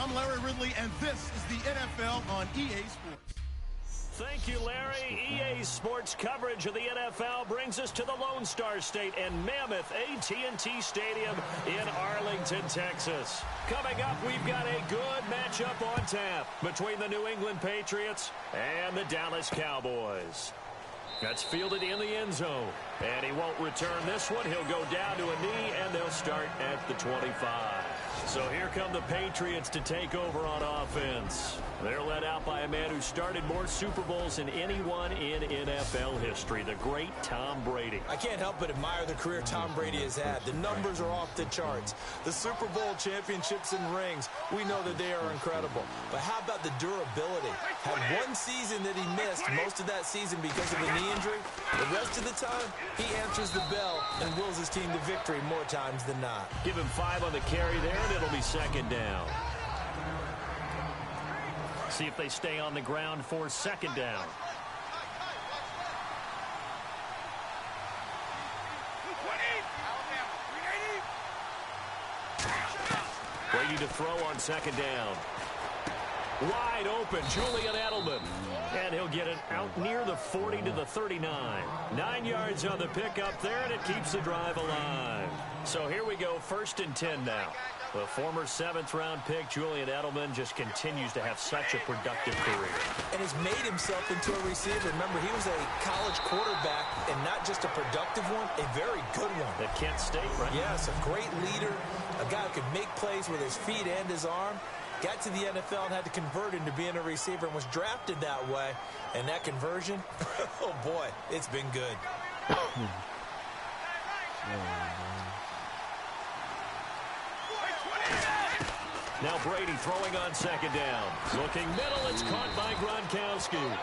I'm Larry Ridley, and this is the NFL on EA Sports. Thank you, Larry. EA Sports coverage of the NFL brings us to the Lone Star State and Mammoth AT&T Stadium in Arlington, Texas. Coming up, we've got a good matchup on tap between the New England Patriots and the Dallas Cowboys. That's fielded in the end zone, and he won't return this one. He'll go down to a knee, and they'll start at the 25. So here come the Patriots to take over on offense. They're led out by a man who started more Super Bowls than anyone in NFL history, the great Tom Brady. I can't help but admire the career Tom Brady has had. The numbers are off the charts. The Super Bowl championships and rings, we know that they are incredible. But how about the durability? Had one season that he missed, most of that season because of a knee injury. The rest of the time, he answers the bell and wills his team to victory more times than not. Give him 5 on the carry there, and it'll be second down. See if they stay on the ground for second down. Brady to throw on second down. Wide open, Julian Edelman. And he'll get it out near the 40 to the 39. 9 yards on the pickup there, and it keeps the drive alive. So here we go, 1st and 10 now. The former 7th-round pick, Julian Edelman, just continues to have such a productive career. And has made himself into a receiver. Remember, he was a college quarterback, and not just a productive one, a very good one. At Kent State, right? Yes, a great leader, a guy who could make plays with his feet and his arm. Got to the NFL and had to convert into being a receiver and was drafted that way. And that conversion, oh boy, it's been good. Now Brady throwing on second down. Looking middle, it's caught by Gronkowski.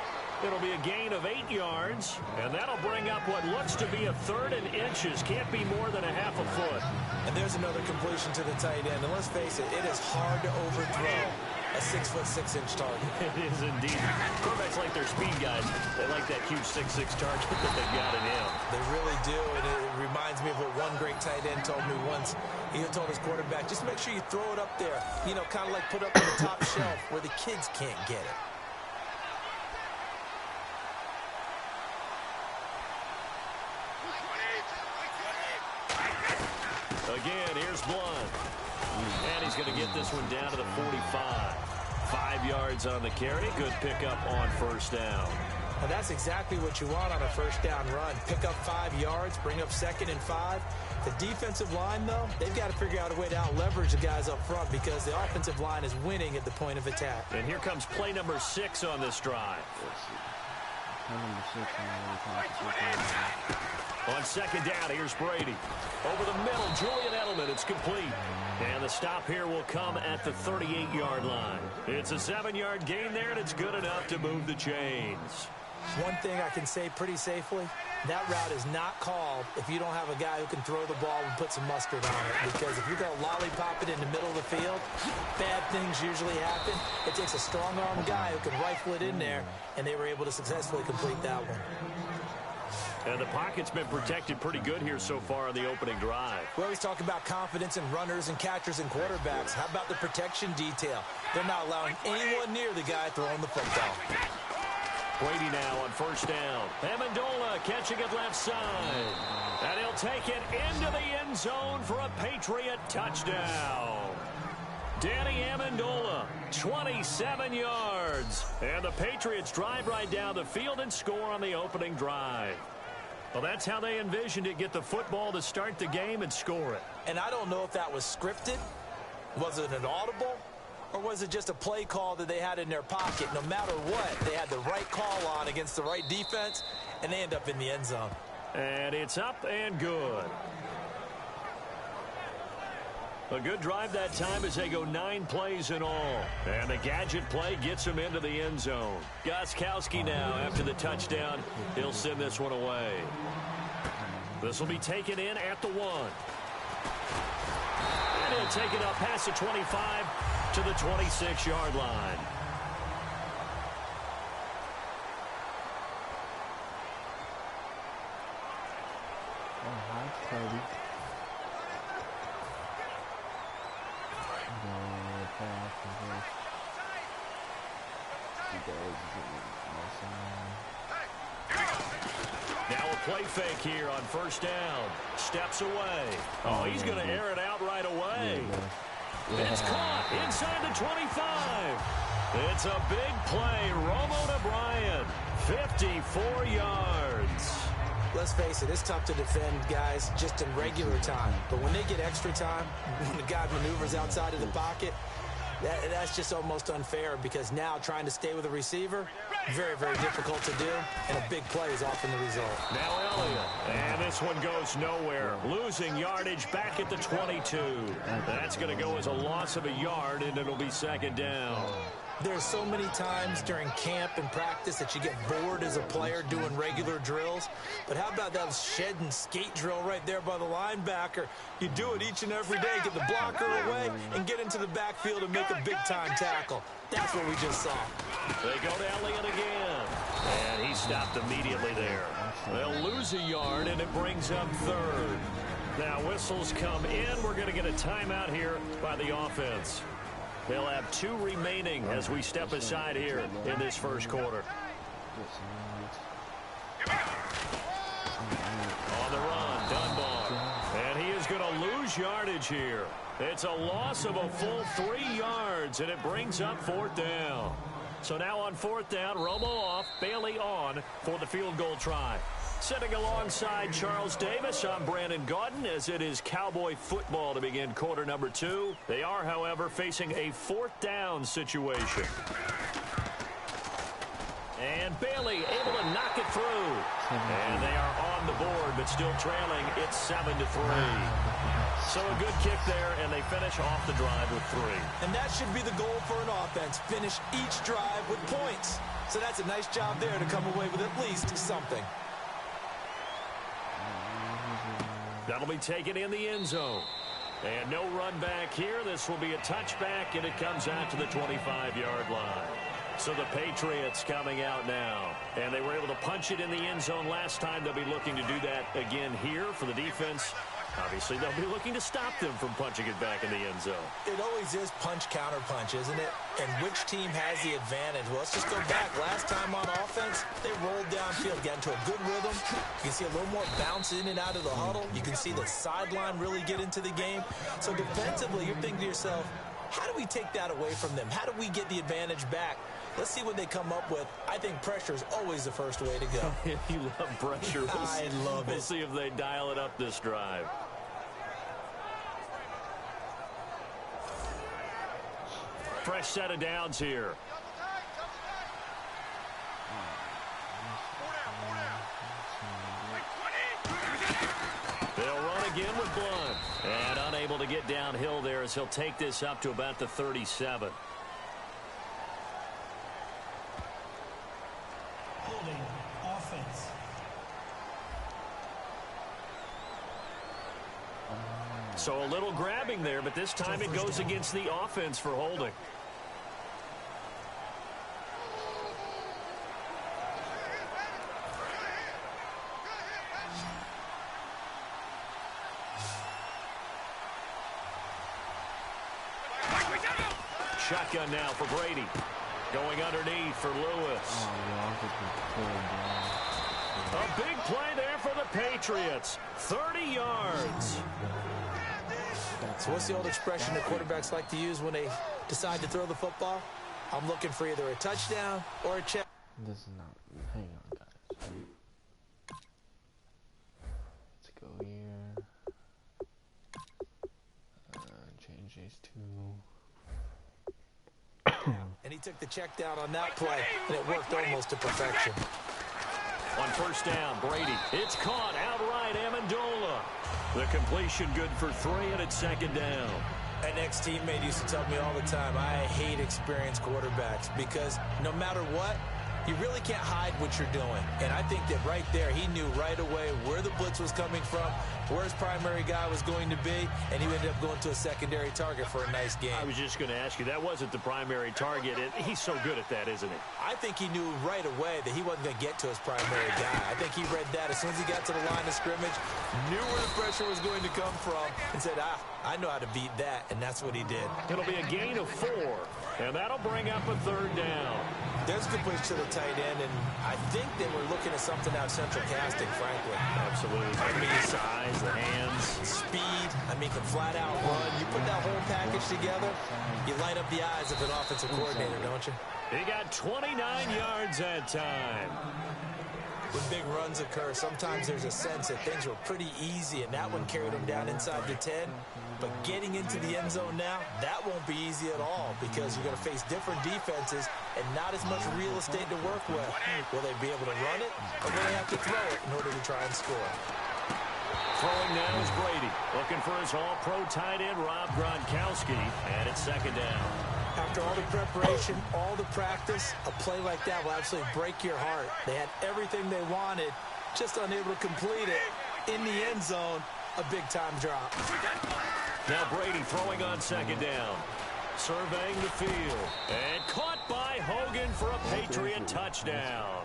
It'll be a gain of 8 yards, and that'll bring up what looks to be a 3rd and inches. Can't be more than a half a foot. And there's another completion to the tight end. And let's face it, it is hard to overthrow a 6'6" target. It is indeed. Quarterbacks like their speed guys. They like that huge 6'6" target that they've got in him. They really do, and it reminds me of what one great tight end told me once. He told his quarterback, just make sure you throw it up there. You know, kind of like put up on the top shelf where the kids can't get it. Again, here's Blunt. And he's going to get this one down to the 45. 5 yards on the carry. Good pickup on first down. And that's exactly what you want on a first down run. Pick up 5 yards, bring up 2nd and 5. The defensive line, though, they've got to figure out a way to out-leverage the guys up front because the offensive line is winning at the point of attack. And here comes play number 6 on this drive. On second down, here's Brady. Over the middle, Julian Edelman. It's complete. And the stop here will come at the 38-yard line. It's a 7-yard gain there, and it's good enough to move the chains. One thing I can say pretty safely, that route is not called if you don't have a guy who can throw the ball and put some mustard on it. Because if you're going to lollipop it in the middle of the field, bad things usually happen. It takes a strong-armed guy who can rifle it in there, and they were able to successfully complete that one. And the pocket's been protected pretty good here so far on the opening drive. We always talk about confidence in runners and catchers and quarterbacks. How about the protection detail? They're not allowing anyone near the guy throwing the football. Brady now on first down. Amendola catching it left side. And he'll take it into the end zone for a Patriot touchdown. Danny Amendola, 27 yards. And the Patriots drive right down the field and score on the opening drive. Well, that's how they envisioned it. Get the football to start the game and score it. And I don't know if that was scripted. Was it an audible? Or was it just a play call that they had in their pocket? No matter what, they had the right call on against the right defense, and they end up in the end zone. And it's up and good. A good drive that time as they go 9 plays in all. And the gadget play gets him into the end zone. Gostkowski now after the touchdown. He'll send this one away. This will be taken in at the 1. And he'll take it up past the 25 to the 26-yard line. Now a play fake here on first down. Steps away. Oh, he's going to air it out right away. It's caught inside the 25. It's a big play. Romo to Bryant. 54 yards. Let's face it, it's tough to defend guys just in regular time. But when they get extra time, when the guy maneuvers outside of the pocket, that's just almost unfair, because now trying to stay with a receiver, very, very difficult to do, and a big play is often the result. Now Elliott, and this one goes nowhere. Losing yardage back at the 22. That's going to go as a loss of a yard, and it'll be second down. There's so many times during camp and practice that you get bored as a player doing regular drills. But how about that shed and skate drill right there by the linebacker? You do it each and every day. Get the blocker away and get into the backfield and make a big-time tackle. That's what we just saw. They go to Elliott again. And he stopped immediately there. They'll lose a yard, and it brings up third. Now whistles come in. We're going to get a timeout here by the offense. They'll have 2 remaining as we step aside here in this first quarter. On the run, Dunbar. And he is going to lose yardage here. It's a loss of a full 3 yards, and it brings up fourth down. So now on fourth down, Romo off, Bailey on for the field goal try. Sitting alongside Charles Davis, I'm Brandon Gaudin, as it is Cowboy football to begin quarter number 2. They are, however, facing a fourth down situation. And Bailey able to knock it through. And they are on the board, but still trailing. It's 7-3. So a good kick there, and they finish off the drive with 3. And that should be the goal for an offense. Finish each drive with points. So that's a nice job there to come away with at least something. That'll be taken in the end zone. And no run back here. This will be a touchback, and it comes out to the 25-yard line. So the Patriots coming out now. And they were able to punch it in the end zone last time. They'll be looking to do that again here for the defense. Obviously, they'll be looking to stop them from punching it back in the end zone. It always is punch, counter punch, isn't it? And which team has the advantage? Well, let's just go back. Last time on offense, they rolled downfield, got into a good rhythm. You can see a little more bounce in and out of the huddle. You can see the sideline really get into the game. So defensively, you're thinking to yourself, how do we take that away from them? How do we get the advantage back? Let's see what they come up with. I think pressure is always the first way to go. You love pressure. I love it. We'll see if they dial it up this drive. Fresh set of downs here. They'll run again with Blunt. And unable to get downhill there as he'll take this up to about the 37. Holding offense. So a little grabbing there, but this time it goes against the offense for holding. Shotgun now for Brady. Going underneath for Lewis. A big play there for the Patriots. 30 yards. So what's the old expression that quarterbacks like to use when they decide to throw the football? I'm looking for either a touchdown or a check. This is not. Hang on, guys. Let's go here. Change these two. And he took the check down on that play, and it worked almost to perfection. On first down, Brady. It's caught outright, Amendola. The completion good for 3, and it's second down. An ex-teammate used to tell me all the time, I hate experienced quarterbacks because no matter what, you really can't hide what you're doing. And I think that right there, he knew right away where the blitz was coming from, where his primary guy was going to be, and he ended up going to a secondary target for a nice game. I was just going to ask you, that wasn't the primary target. He's so good at that, isn't he? I think he knew right away that he wasn't going to get to his primary guy. I think he read that as soon as he got to the line of scrimmage, knew where the pressure was going to come from, and said, I know how to beat that, and that's what he did. It'll be a gain of 4, and that'll bring up a third down. There's a good push to the tight end, and I think they were looking at something out of central casting, frankly. Absolutely. I mean, the size, the hands. Speed. I mean, can flat out run. You put that whole package together, you light up the eyes of an offensive coordinator, don't you? He got 29 yards that time. When big runs occur, sometimes there's a sense that things were pretty easy, and that one carried him down inside the 10. But getting into the end zone now, that won't be easy at all because you're going to face different defenses and not as much real estate to work with. Will they be able to run it, or will they have to throw it in order to try and score? Throwing now is Brady. Looking for his all-pro tight end, Rob Gronkowski. And it's second down. After all the preparation, all the practice, a play like that will absolutely break your heart. They had everything they wanted, just unable to complete it. In the end zone, a big-time drop. Now Brady throwing on second down. Surveying the field. And caught by Hogan for a Patriot touchdown.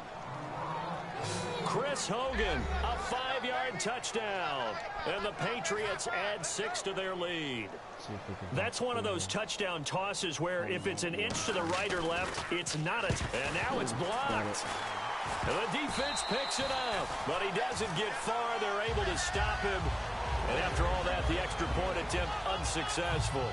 Chris Hogan, a 5-yard touchdown. And the Patriots add 6 to their lead. That's one of those touchdown tosses where if it's an inch to the right or left, it's not a... And now it's blocked. And the defense picks it up, but he doesn't get far. They're able to stop him. And after all that, the extra point attempt unsuccessful.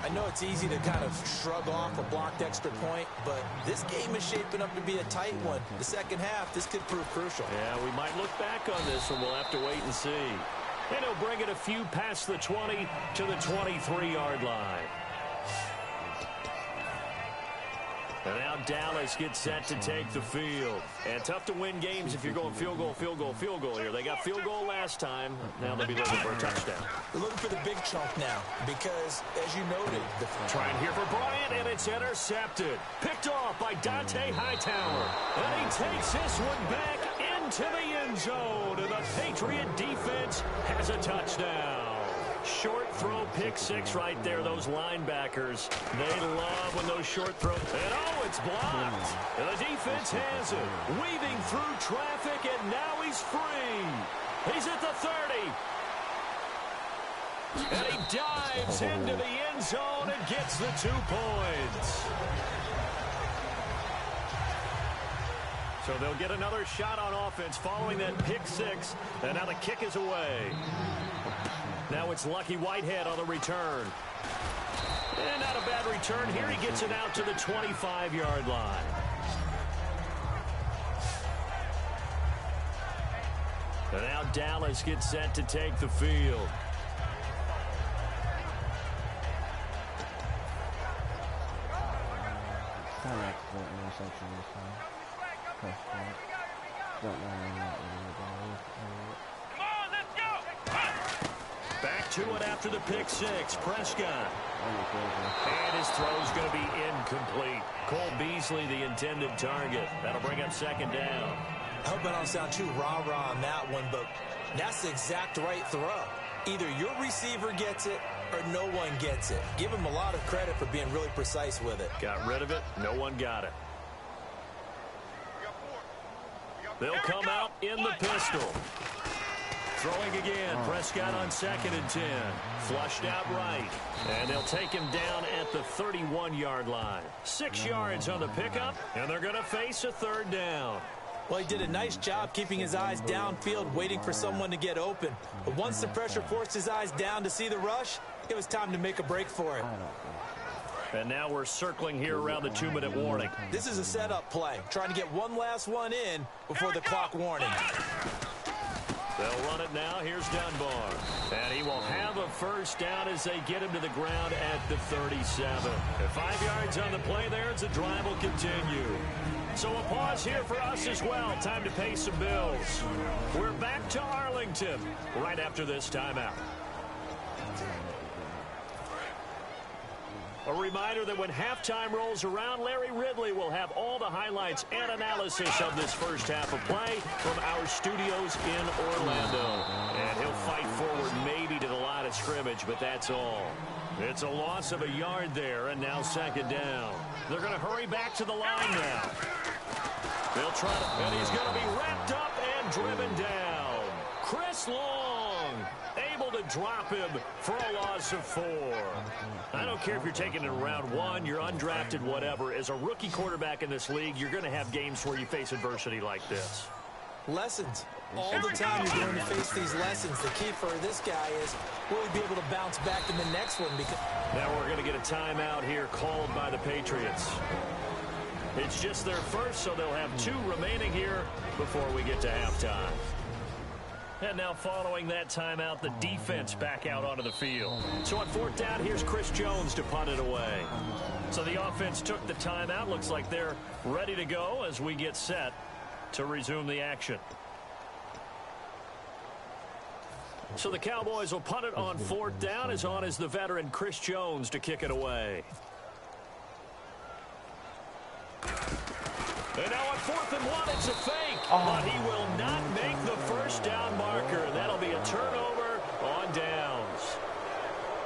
I know it's easy to kind of shrug off a blocked extra point, but this game is shaping up to be a tight one. The second half, this could prove crucial. Yeah, we might look back on this one. We'll have to wait and see. And he'll bring it a few past the 20 to the 23-yard line. And now Dallas gets set to take the field. And tough to win games if you're going field goal, field goal, field goal here. They got field goal last time. Now they'll be looking for a touchdown. They're looking for the big chunk now because, as you noted... Trying here for Bryant, and it's intercepted. Picked off by Dante Hightower. And he takes this one back into the end zone. And the Patriot defense has a touchdown. Short throw, pick six right there. Those linebackers, they love when those short throws. And oh, it's blocked. And the defense has it. Weaving through traffic, and now he's free. He's at the 30. And he dives into the end zone and gets the 2 points. So they'll get another shot on offense following that pick six. And now the kick is away. Now it's Lucky Whitehead on the return. And not a bad return here. He gets it out to the 25-yard line. And now Dallas gets set to take the field. Back to it after the pick six. Prescott. And his throw's going to be incomplete. Cole Beasley, the intended target. That'll bring up second down. I hope I don't sound too rah-rah on that one, but that's the exact right throw. Either your receiver gets it or no one gets it. Give him a lot of credit for being really precise with it. Got rid of it. No one got it. They'll come out in the pistol. Throwing again. Prescott on 2nd and 10. Flushed out right. And they'll take him down at the 31-yard line. 6 yards on the pickup, and they're going to face a third down. Well, he did a nice job keeping his eyes downfield, waiting for someone to get open. But once the pressure forced his eyes down to see the rush, it was time to make a break for it. And now we're circling here around the 2-minute warning. This is a setup play, trying to get one last one in before the clock warning. They'll run it now. Here's Dunbar. And he will have a first down as they get him to the ground at the 37. And 5 yards on the play there as the drive will continue. So a pause here for us as well. Time to pay some bills. We're back to Arlington right after this timeout. A reminder that when halftime rolls around, Larry Ridley will have all the highlights and analysis of this first half of play from our studios in Orlando. And he'll fight forward maybe to the line of scrimmage, but that's all. It's a loss of a yard there, and now second down. They're going to hurry back to the line now. They'll try to, and he's going to be wrapped up and driven down. Chris Long able to drop him for a loss of 4. I don't care if you're taking it in round 1, you're undrafted, whatever. As a rookie quarterback in this league, you're going to have games where you face adversity like this. Lessons. All the time you're going to face these lessons. The key for this guy is, will he be able to bounce back in the next one? Because now we're going to get a timeout here called by the Patriots. It's just their first, so they'll have 2 remaining here before we get to halftime. And now following that timeout, the defense back out onto the field. So on 4th down, here's Chris Jones to punt it away. So the offense took the timeout. Looks like they're ready to go as we get set to resume the action. So the Cowboys will punt it on 4th down. As on is the veteran Chris Jones to kick it away. And now on 4th and 1, it's a fake. But he will not make the first down marker. That'll be a turnover on downs.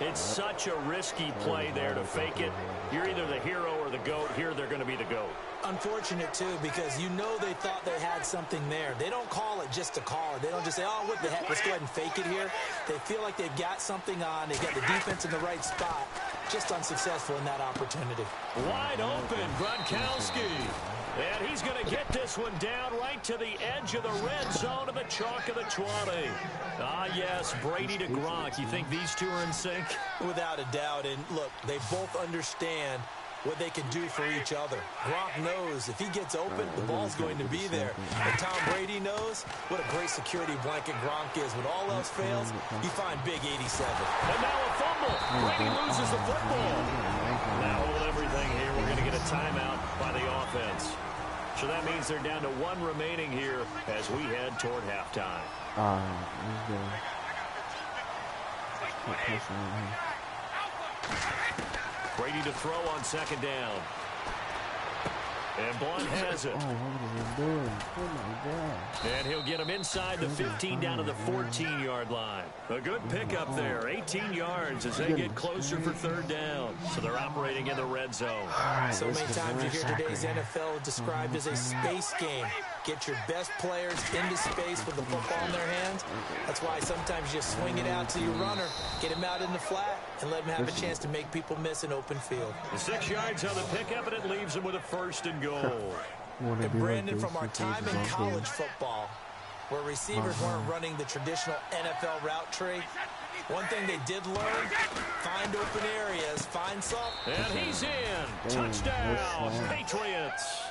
It's such a risky play there to fake it. You're either the hero or the GOAT. Here they're going to be the GOAT. unfortunate, too, because you know they thought they had something there. They don't call it just to call it. They don't just say, oh, what the heck, let's go ahead and fake it here. They feel like they've got something on. They've got the defense in the right spot. Just unsuccessful in that opportunity. Wide open, Gronkowski. And he's going to get this one down right to the edge of the red zone of the chalk of the 20. Ah, yes, Brady to Gronk. You think these two are in sync? Without a doubt. And, look, they both understand what they can do for each other. Gronk knows if he gets open, the ball's going to be there. And Tom Brady knows what a great security blanket Gronk is. When all else fails, you find big 87. And now a fumble. Brady loses the football. Now hold everything here. We're going to get a timeout by the offense. So that means they're down to one remaining here as we head toward halftime. Brady to throw on second down. And Blunt has it. Oh, what is he doing? Oh, my God. And he'll get him inside the 15 down to the 14-yard line. A good pickup there. 18 yards as they get closer for third down. So they're operating in the red zone. So many times you hear today's NFL described as a space game. Get your best players into space with the football in their hands. That's why sometimes you swing it out to your runner, get him out in the flat, and let him have a chance to make people miss an open field. 6 yards on the pickup, and it leaves him with a first and goal. And Brandon, from our time in college football, where receivers weren't running the traditional NFL route tree, one thing they did learn, find open areas, find some. And he's in. Touchdown, Patriots.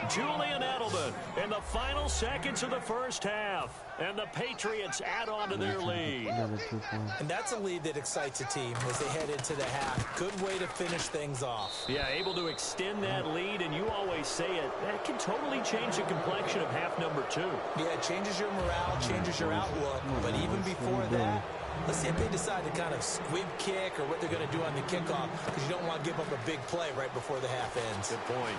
Julian Edelman in the final seconds of the first half. And the Patriots add on to their lead. And that's a lead that excites a team as they head into the half. Good way to finish things off. Yeah, able to extend that lead, and you always say it, that can totally change the complexion of half number 2. Yeah, it changes your morale, changes your outlook. But even before that, let's see if they decide to kind of squib kick or what they're going to do on the kickoff, because you don't want to give up a big play right before the half ends. Good point.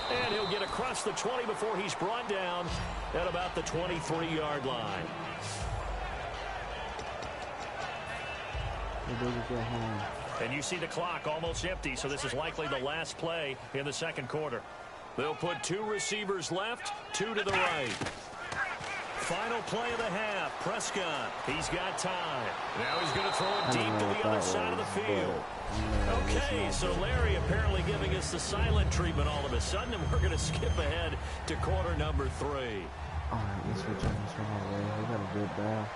And he'll get across the 20 before he's brought down at about the 23-yard line. And you see the clock almost empty, so this is likely the last play in the second quarter. They'll put 2 receivers left, 2 to the right. Final play of the half, Prescott. He's got time. Now he's going to throw it deep to the other side of the field. Okay, so Larry apparently giving us the silent treatment all of a sudden, and we're going to skip ahead to quarter number 3. All right, let's switch on this one all the way. We got a good back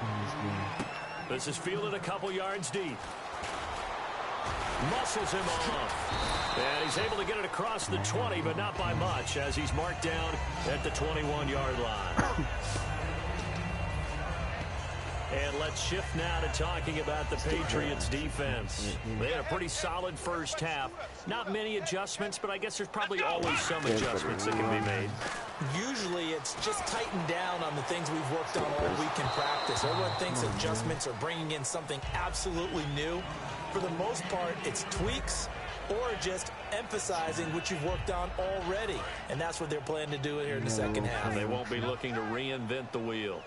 in this game. This is fielded a couple yards deep. Muscles him off. And he's able to get it across the 20, but not by much, as he's marked down at the 21-yard line. And let's shift now to talking about the Patriots defense. They had a pretty solid first half. Not many adjustments, but I guess there's probably always some adjustments that can be made. Usually it's just tightened down on the things we've worked on all week in practice. Everyone thinks adjustments are bringing in something absolutely new. For the most part, it's tweaks or just emphasizing what you've worked on already. And that's what they're planning to do here in the second half. They won't be looking to reinvent the wheel.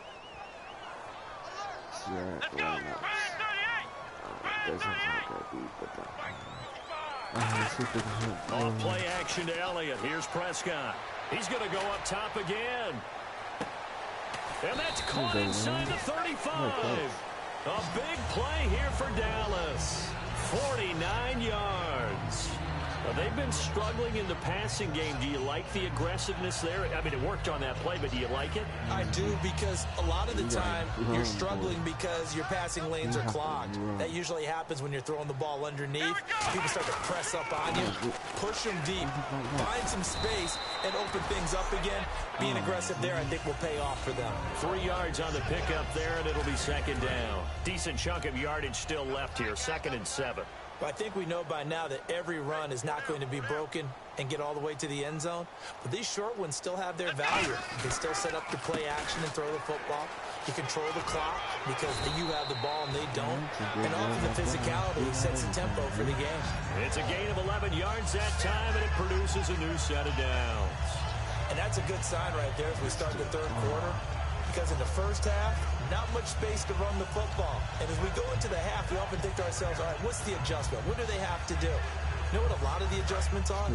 Off play action to Elliott. Here's Prescott. He's going to go up top again. And that's caught inside the 35. A big play here for Dallas. 49 yards. They've been struggling in the passing game. Do you like the aggressiveness there? I mean, it worked on that play, but do you like it? I do, because a lot of the time you're struggling because your passing lanes are clogged. That usually happens when you're throwing the ball underneath. People start to press up on you, push them deep, find some space, and open things up again. Being aggressive there, I think, will pay off for them. 3 yards on the pickup there, and it'll be second down. Decent chunk of yardage still left here, 2nd and 7. But I think we know by now that every run is not going to be broken and get all the way to the end zone. But these short ones still have their value. You can still set up your play action and throw the football. You control the clock because you have the ball and they don't. And off of the physicality, it sets the tempo for the game. It's a gain of 11 yards that time, and it produces a new set of downs. And that's a good sign right there as we start the third quarter. Because in the first half, not much space to run the football. And as we go into the half, we often think to ourselves, all right, what's the adjustment? What do they have to do? You know what a lot of the adjustments are?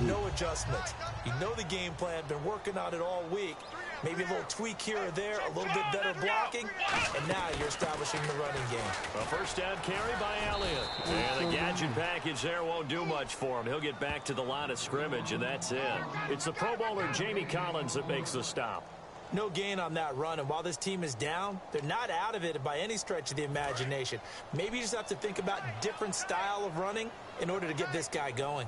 No adjustments. You know the game plan, been working on it all week. Maybe a little tweak here or there, a little bit better blocking, and now you're establishing the running game. A first down carry by Elliott. And the gadget package there won't do much for him. He'll get back to the line of scrimmage, and that's it. It's the Pro Bowler Jamie Collins that makes the stop. No gain on that run, and while this team is down, they're not out of it by any stretch of the imagination. Maybe you just have to think about different style of running in order to get this guy going.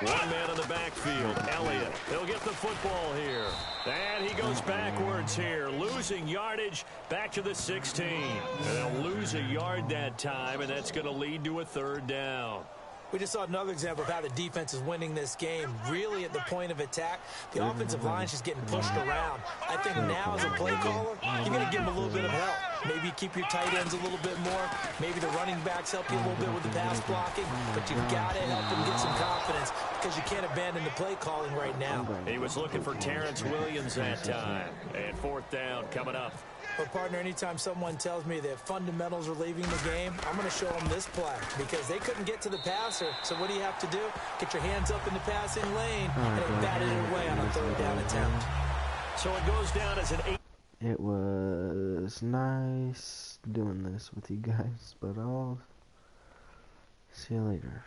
One man in the backfield, Elliott. He'll get the football here. And he goes backwards here, losing yardage back to the 16. And they'll lose a yard that time, and that's going to lead to a third down. We just saw another example of how the defense is winning this game. Really at the point of attack, the offensive line is just getting pushed around. I think now as a play caller, you're going to give them a little bit of help. Maybe keep your tight ends a little bit more. Maybe the running backs help you a little bit with the pass blocking. But you've got to help them get some confidence because you can't abandon the play calling right now. He was looking for Terrence Williams that time. And fourth down coming up. But, partner, anytime someone tells me that fundamentals are leaving the game, I'm going to show them this play because they couldn't get to the passer. So what do you have to do? Get your hands up in the passing lane and bat it away on a third down attempt. So it goes down as an 8. It was nice doing this with you guys, but I'll see you later.